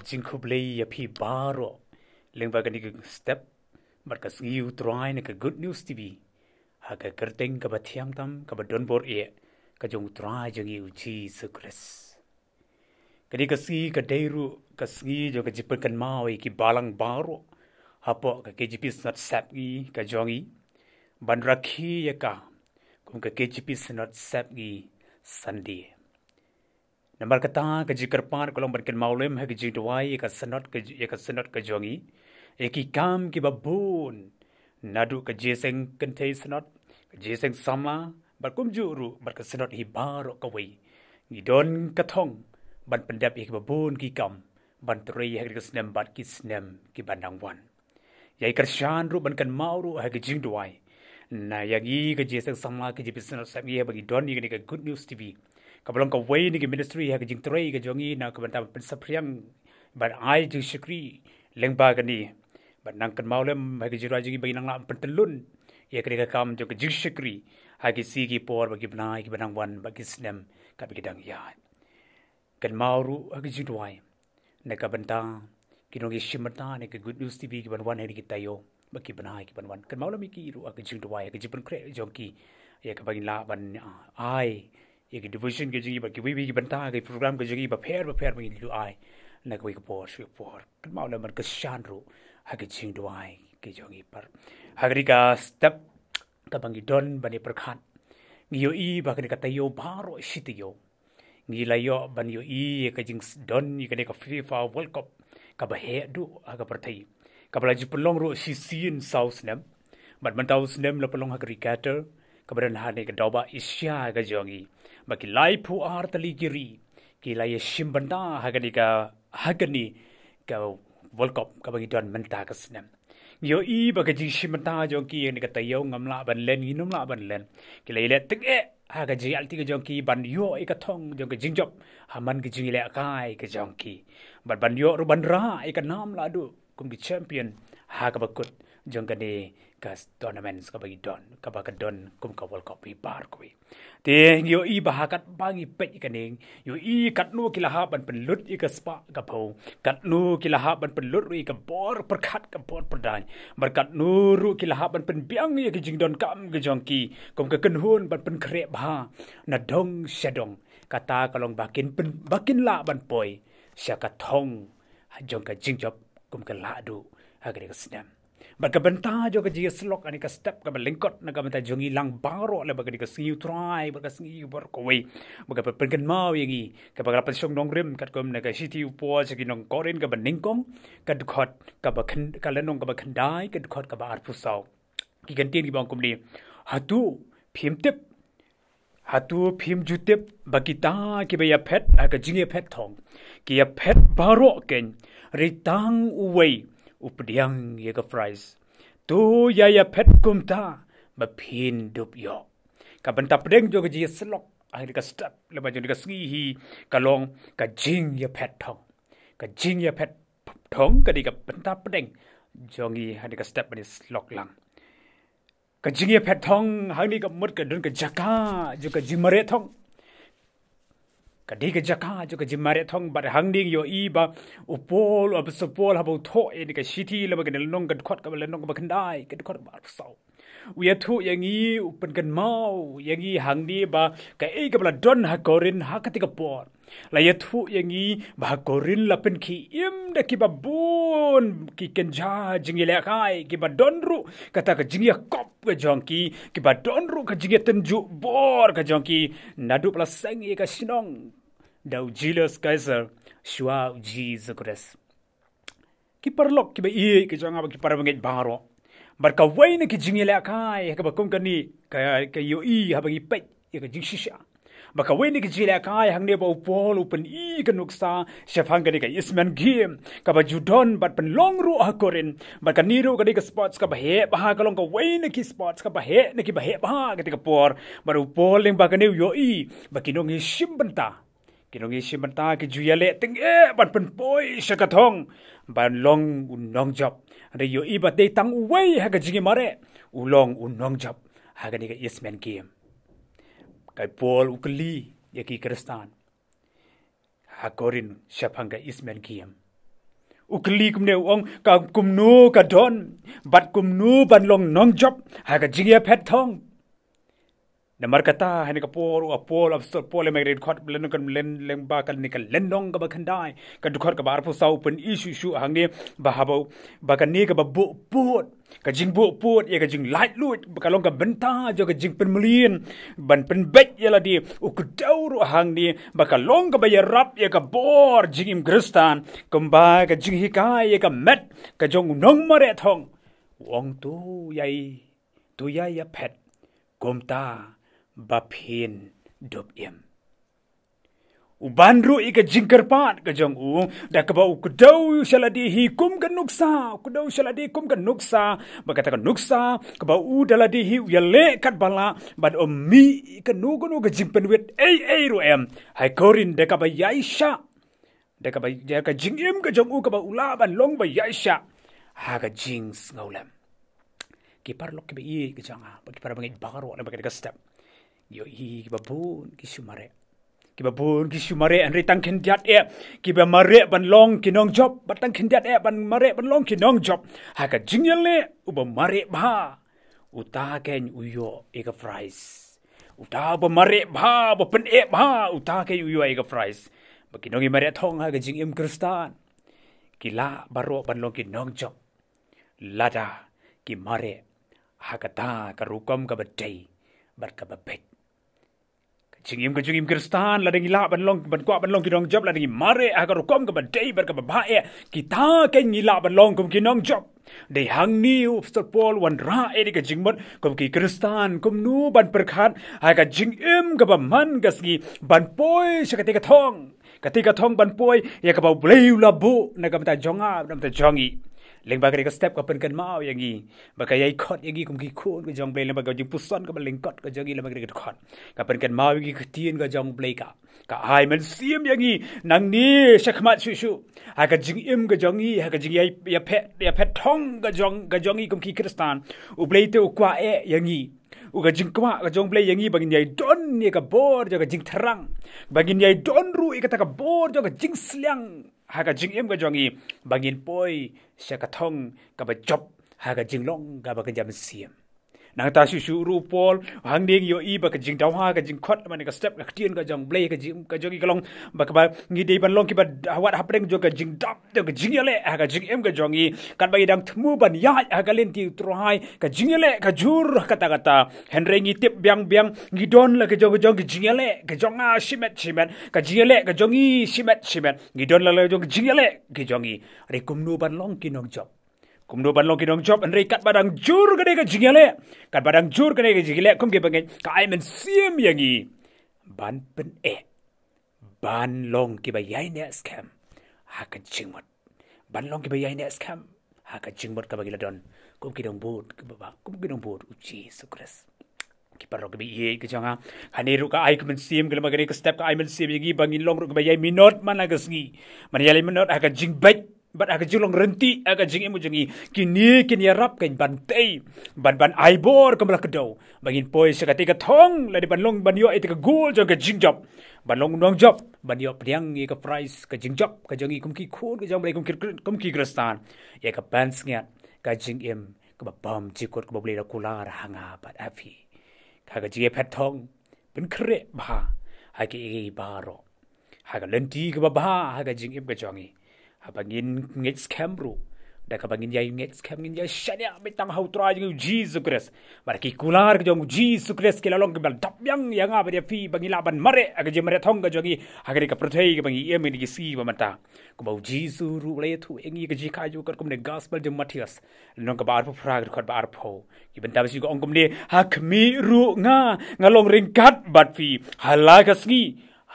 U Blei ya pi baro lengba ka ni step bar ka sngiu try ne ka good news TV ha ka kyrteng ka ba thiam tam ka ba don bor e ka jong try jong U Jisu Khrist kadi ka si ka deiru ka sngi jo ka jipen kan mawi ki balang baro hapo ka KJP Synod Sepngi ka jongi ban rakhi ya ka kum ka KJP Synod Sepngi Sunday Nambar kata ka jikarpan kolong berken maulem ha ka jingdwai ka Synod ka jongi eki kam ki babun nadu ka Jingiaseng Kynthei Synod Jingiaseng samla bar kum juru bar ka Synod hi baro ka wei ngidon ka Thong ban pendap ki babun ki kam ban trei ha ka snem bat ki snem ki bandang wan yai kershan ru ban kan mauru ha ka jingdwai na yagi ka Jingiaseng samla ka JP Synod Sepngi ha bagi don ni ka good news TV Kabalong ka way ni ministry ha jing trei ka jongi na ka banta pen sapriang ban ai jing shikri lengba ka ni ban nang kan maulem ha Jyrwa jing bagi nang la pentelun ya ka kam jo ka jing shikri ha ki si ki por bagi bnai ki banang wan bagi snem ka bagi dang ya kan mauru ha jing duai na ka banta ki no ki shimata ne ka good news TV ki ban wan ha ki tayo bagi bnai ki ban wan kan maulem ki ru ha jing duai ha jipen kre jongi ya ka bagi la ban ai ये devotion के जगह पर कोई भी बनता है program के जगह पर फेर में लू आए न कोई का पोर कल माउला मन का शान रो हके चिंग दुआई के जगह पर हगरी का step का बंगी don बने पर खान नियो ई बकने का तयो बारो शितियो निलायो बनियो ई का जिंग don ये कने का FIFA World Cup का बहे दु हका पर थई का बला जिपलong रो सीन साउथ नेम बट मंताउ नेम लपलong Hagari cater kabaran hane ka doba isya ka jongi baki lai pu ar tali giri ki lai shimbanda hagani ka World Cup ka bagi don menta ka snem yo i baka ji shimbanda jongi ni ka tayo ngamla ban len inum la ban len ki lai le tik e ha ka ji alti ka jongi ban yo e ka Thong jong ka jingjop haman ka jingi le kai ka jongi ban yo ru ban ra e ka nam la du kum ki champion ha ka bakut jong ka ni ka tournaments ka bagi don ka ba ka don kum ka World Cup bar ko te yo i bahakat bangi pet ikaning yo i katnu kilaha ban penlut i ka spa ka pho katnu kilaha ban penlut ri ka bor perkhat ka bor perdan berkat nuru kilaha ban pen biang i ka jingdon kam ka jongki kum ka kenhun ban pen kre bha na dong shadong kata kalong bakin la ban poi sya ka Thong jong ka jingjop kum ka la du agre ka snam Berkebenta jo ka jia slok ani ka step ka lyngkot na ka benta jongi lang baro le bagani ka sngiu try baga sngiu bar ko we baga pergen mau yangi ka baga pensong dong rim kat kom na ka city upo segi nong Korinth ka beningkong ka dkhot ka ba khan ka lenong ka ba khandai ka dkhot ka ba ar pusau ki gantin ki bang kom ni hatu phim jutep bagita ki ba ya phet ka Jingiaphet Thong ki ya phet baro ken ritang uwei updiang ye ka fries tu ya phet kumta ba phin dup yo ka banta pedeng jo ka ji slok ai ka step le ba jo ka sngi hi ka long ka Jingiaphet Thong ka Jingiaphet Thong ka di ka banta pedeng jongi ha ka step ni slok lang ka Jingiaphet Thong ha ni ka mut ka dun ka jaka jo ka jimare Thong Kadi ka jaka jo ka jimare Thong bar hangding yo i ba upol ab supol habo tho e ni ka city le ba ka nong ka khot ka le nong ba khandai ka khot ba sau uya thu yangi upen kan mau yangi hangdi ba ka e ka bla don ha Korinth ha ka ti ka por la ya thu yangi ba Korinth la pen ki im da ki ba bun ki kynja jingile kai ki ba don ru kata ka jingya kop ka jongki ki ba don ru ka jingya tenju bor ka jongki nadu pla seng e ka sinong Dau Julius Caesar Shua U Jisu Khrist ki perlok ki ba i ki jonga ba ki para banget baro bar ka wai ne ki jingile kai ka ba kum ka ni ka yo i ha ba ki pet ka jing shisha ba ka wai ne ki jingile kai hang ne ba upol upen i ka nuksa shafang ka ni ka isman game ka ba judon bat pen long ru ha Korin ba ka niru ka ni ka sports ka ba he ba ka long ka wai ne ki sports ka ba he ne ki ba he ba ka ti ka por bar upol ling ba ka ni yo i ba ki nong shimbanta Kinongi shimanta ki juyale ting ban pen poi shaka Thong ban long unong job re yo ibat de tang uwei ha ka jingi mare ulong unong job ha ka ni ka isman game kai pol ukli ya ki kristan ha Korin shapanga isman game ukli kumne ong ka kumno ka don bat kumno ban long nong job ha ka Jingiaphet Thong namar kata hani ka pol of sort pol me red khot len kan len ba kan ni kan len nong ka ba khandai ka dukhot ka bar phu sau pen issue shu hang ni ba habo ba kan ni ka ba bu put ka jing bu put ye ka jing light lut ka long ka benta jo ka jing pen mlin ban pen bet ye la di ukdau ru hang ni ba ka long ka ba ye rap ye ka bor jingim kristan kumba ka jing hikai ye ka met ka jong nong mare thong wong tu yai ya phet komta baphin dop em ubanru ika jingkerpat ka jong u da ka ba ukdau shaladi hi kum kan nuksa ukdau shaladi kum kan nuksa bakata kan nuksa ka ba u daladi hi yale kat bala bad ommi ka nu ka jingpen wet ai ru em hai Korinth da ka ba yaisha da ka ba ya ka jingim ka jong u ka ba ula ban long ba yaisha ha ka jings ngaulam ki parlok ki be ka janga ba ki para bangai baro na ba ka step yo hi ki babun ki sumare anri tang khendiat e ki ba mare ban long ki nong job batang khendiat e ban mare ban long ki nong job ha ka jingyale uba mare bha uta ken uyo e ka fries uta ba mare bha ba pen e bha uta ke uyo e ka fries ba ki nong i mare thong ha ka jingim kristan ki la baro ban long ki nong job lada ki mare ha ka ta ka rukom ka ba dei bat ka ba bet Jingim kristan la dengi la ban long ki nong job la dengi mare agar kom ka badai ber ka bae kita ke ngila ban long kum ki nong job de hang ni upstot pol wan ra e ka jingmot kum ki kristan kum nu ban perkhat ha ka jingim ka ba man gasgi ban poi sakate ka thong ban poi ya ka ba blei la bu na ka ta jonga nam ta jongi leng ba ka step ka pen kan mau yang gi ba ka yai khot yang gi kum ki khon ka jong blei le ba ka jingpuson ka ba lyngkot ka jongi le ba ka khot ka pen kan mau gi Ktien ka jong blei ka ai man sim yang gi nang ni shakmat shu ha ka jingim ka jongi ha ka Jingiaphet Thong ka jongi kum ki kristan U Blei te ukwa e yang gi u ka jingkwa ka jong blei yang gi bangin yai don ni ka bor jo ka jingtharang bangin yai don ru i ka ta ka bor jo ka jingsliang ha ka jingim ka jongi bangin poi shakathong ka ba job ha ka jinglong ka ba ka jam siam nang ta shu ru pol hang ding yo i ba ka jing daw ha ka jing khot man ka step ka Ktien ka jong blei ka jongi ka long ba ka ba ngi dei ban long ki ba wat hapreng jo ka jing dap jo ka jingyale ha ka jingim ka jongi kan ba idang thmu ban ya ha ka len ti trai ka jingyale ka jur kata henry ngi tip biang ngi don la ka jong ka jingyale ka jonga shimet ka jingyale ka jongi shimet ngi don la jong jingyale ka jongi re kumnu ban long ki nong job kumno ban long ki nong job anre kat badang jur ka ka jingyale kat badang jur ka jingyale kum ke bangai ka ai men sim yangi ban pen e ban long ki ba yai ne scam ha ka jingmot ban long ki ba yai ne scam ha ka jingmot ka ba gila don kum ki dong bot kum ki dong bot U Jisu Khrist ki parok bi ye ki janga haneru ka ai kum sim gila magari ka step ka ai men sim yangi bangin long ru ka ba yai minot man aga sngi man yali minot ha ka jingbet bat aga julong renti aga jingim jungi kini iarap kan bantai ban aibor kamla kedo bangin poi sakati ka thong la di ban long ban yo ite ka gol jong ka jingjob ban long nong job ban yo priang ye ka price ka jingjob ka jongi kum ki khon ka jong blei kum ki kristan ye ka ban sngiat ka jingim ka ba bam jikot ka blei la kula ra hanga bat afi ka Jingiaphet Thong pen kre ba ha ki baro ha ka lenti ka ba ha ka jingim ka jongi habangin ngit scam ru da ka bangin yai ngit scam ngin yai shania betang hau tra jing U Jisu Khrist marki kular ka jong U Jisu Khrist ke lalong ke bal dap yang aba dia fi bangila ban mare aga je mare thong ka jongi hagari ka prothei ka bangi em ni si ba mata ko ba U Jisu ru le thu engi ka ji ka ju ka kum ne gospel je Matthias long ka bar phra ka bar pho ki ben ta si ko ong kum ne ha khmi ru nga long ring kat bat fi hala ka sngi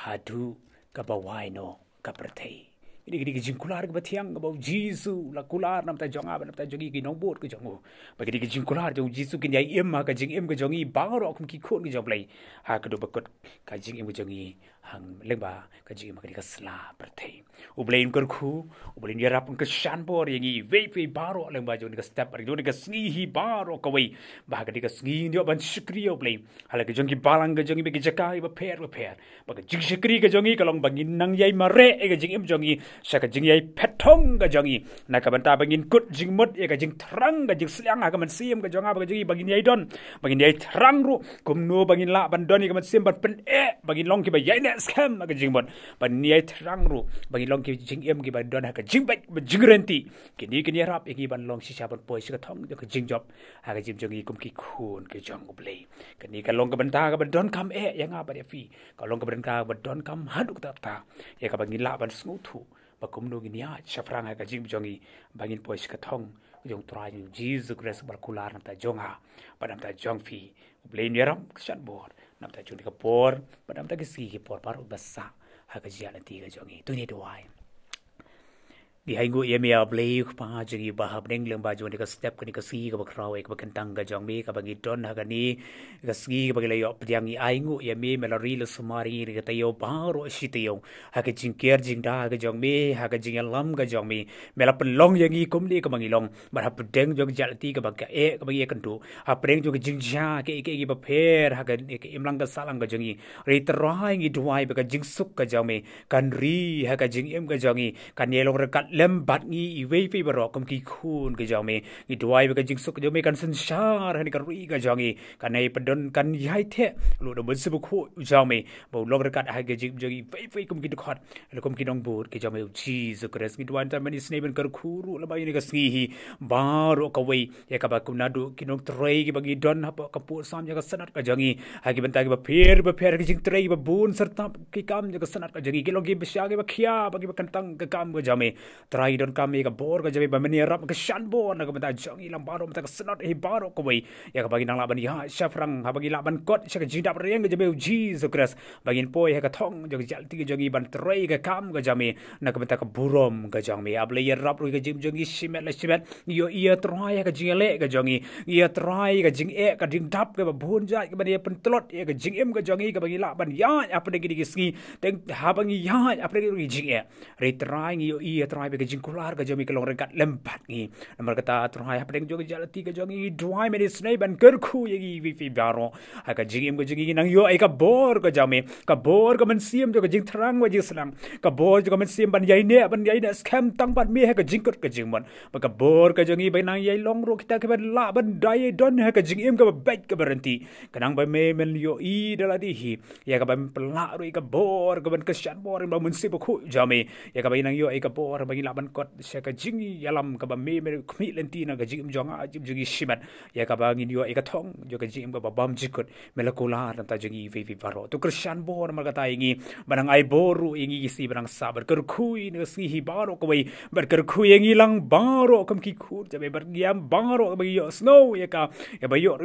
hadu ka ba wai no ka prothei Gidi jingkular ke bathiang ba Jisu la kular nam ta jonga ba nam ta jongi ki nong bot ke jongo ba gidi jingkular jo Jisu kin yai em ma ka jingim ke jongi bangro kum ki khon ke jong blei ha ka do bakot ka jingim ke jongi hang lengba ka jingim ka ka sla perthei U Blei kor khu U Blei iarap ka shan bor yangi ve baro lengba jo ni ka step ari jo ni ka sngi hi baro ka wei ba ka di ka sngi ndio ban shukri U Blei hala ke jongi balang ke jongi be ki jakai ba pher ba ka jing shukri ke jongi ka long bangin nang yai mare e ka jingim jongi syaka Jingiaphet Thong ka jongi na ka banta bangin kut jingmut ya ka jing terang ka jing sliang ka man sim ka jonga ba jingi bangin yai don bangin yai terang ru kumno bangin la ban don ka man sim ban pen bangin long ki ba yai ne scam ka jingmut ban yai terang ru bangin long ki jingim ki ba don ka jingbai ba jingrenti kini rap ki ban long si ban poi si ka thong ka jingjob ha ka jim jongi kum ki khun ka jong U Blei kini ka long ka banta ka ban don kam yang apa dia fi ka long ka ban ka ban don kam haduk ta ya ka bangin la ban snguthu ba kumno ginia syafrang ka jim jongi bangin poi si ka thong jong trai U Jisu Khrist berkular nam ta jonga padam ta jong fi U Blei niram kshan bor nam ta jong ka por padam ta kisi ki por paru basa ha ka jia nanti ka jongi tu ni doai di haingu ye me U Blei pa jingi bahab neng leng ba jong ka step ka ni ka si ka bakraw ka kentang ka jong me ka bagi don ha ka ni ka ski ka bagi layo pdiang i aingu ye me melari le sumari ka tayo baro sitayo ha ka jingker jingda ka jong me ha ka jingalam ka jong me mela pelong yang i kumni ka mangilong bar ha pedeng jong jalti ka bagi ka bagi kandu ha pedeng jong jingja ke ba pher ha ka imlang ka salang ka jongi ri terai ngi duai ba ka jingsuk ka jong me kan ri ha ka jingim ka jongi kan yelong rekat lembat ngi iwei barok kum ki khun ke jong me ngi duai ba ka jingsuk ka jong me kan sensar hani ka ri ka jongi kan nei pedon kan yai the lu do ben sibu khu jong me bo log rekat ha ka jing jongi fei kum ki khot kum ki dong bur ke jong me Jesus Christ ngi duan ta mani sneben kar khuru la ba ni ka sngi baro ka wei ya ka ba kum na du ki nong trei ki bagi don ha ka pu sam ya ka sanat ka jongi ha ki benta ki ba pher ki jing trei ba bun serta ki kam ya ka sanat ka jongi ki log ki besya ki ba khia bagi ba kantang ka kam ka jong me trai don kami ka bor ka jabe ba mani rap ka shan bor na ka benta jongi lam baro mata ka sanat baro ko wei ya ka bagi nang la ban ya syafrang ha bagi la ban kot sya ka jidap reng ka jabe Jesus Christ bagin poi ha ka thong jong jalti ka jongi ban trai ka kam ka jame na ka benta ka burom ka jong me U Blei rap ru ka jim jongi simet yo ia trai ka jingale ka jongi ia trai ka jing ka ding dap ka ba bun ja ka ba dia pentlot ka jingim ka jongi ka bagi la ban ya apa de ki ski teng ha bangi ya apa de ki jing re trai yo ia trai ka jing kular ka jomi ka long rekat lembat ngi nomor kata trai apa de jongi jalati ka jongi dry me snai ban ker khu yi vi fi baro ha ka jingim ka jongi nang yo ai ka bor ka jame ka bor ka man siam jo ka jing thrang wa ji slang ka bor jo ka man siam ban yai ne scam tang ban me ha ka jingkot ka jingmon ba ka bor ka jongi bai nang yai long ro kita ka ban la ban dai don ha ka jingim ka baik ka berhenti kanang ba me men yo I daladi hi ya ka ban pelak ro ka bor ka ban kesyan bor ba mun sip khu jame ya ka bai nang yo ai ka bor bagi la ban kot sya ka jingi yalam ka ba me khmi lenti na ka jingim jonga jim jingi shimat ya ka ba ngin yo ai ka thong jo ka jingim ka ba bam jikot melakula ta jingi vi baro to krisyan bor ma ka ta ingi banang ai boru ingi si banang sabar ker khui ne si hi baro ko bai bar ker khui ingi lang baro kam ki khur jabe bar giam baro ba yo snow ya ka ya ba yo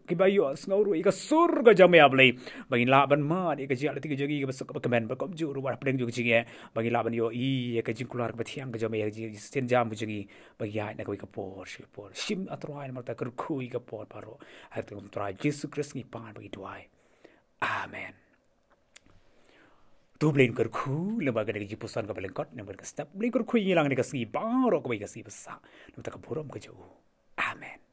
ki ba yo snow ru ka sur ka jame U Blei bagi la ban ma de ka jia ti ka jogi ka basuk ka kemen ba kom ju ru war pedeng ju jinge bagi la ban yo I ka jing kular ka thiang ka jame ji sen jam bu jingi bagi ya na ka ka por sim atrai ma ta ker khui ka por paro ha tu trai Jesus Christ ni pan bagi duai amen tu Blei ker khu le ba ka de jingpuson ka lyngkot ne ber ka step Blei ker khu ngilang ne ka si baro ka bai ka si basa nam ta ka burom ka ju amen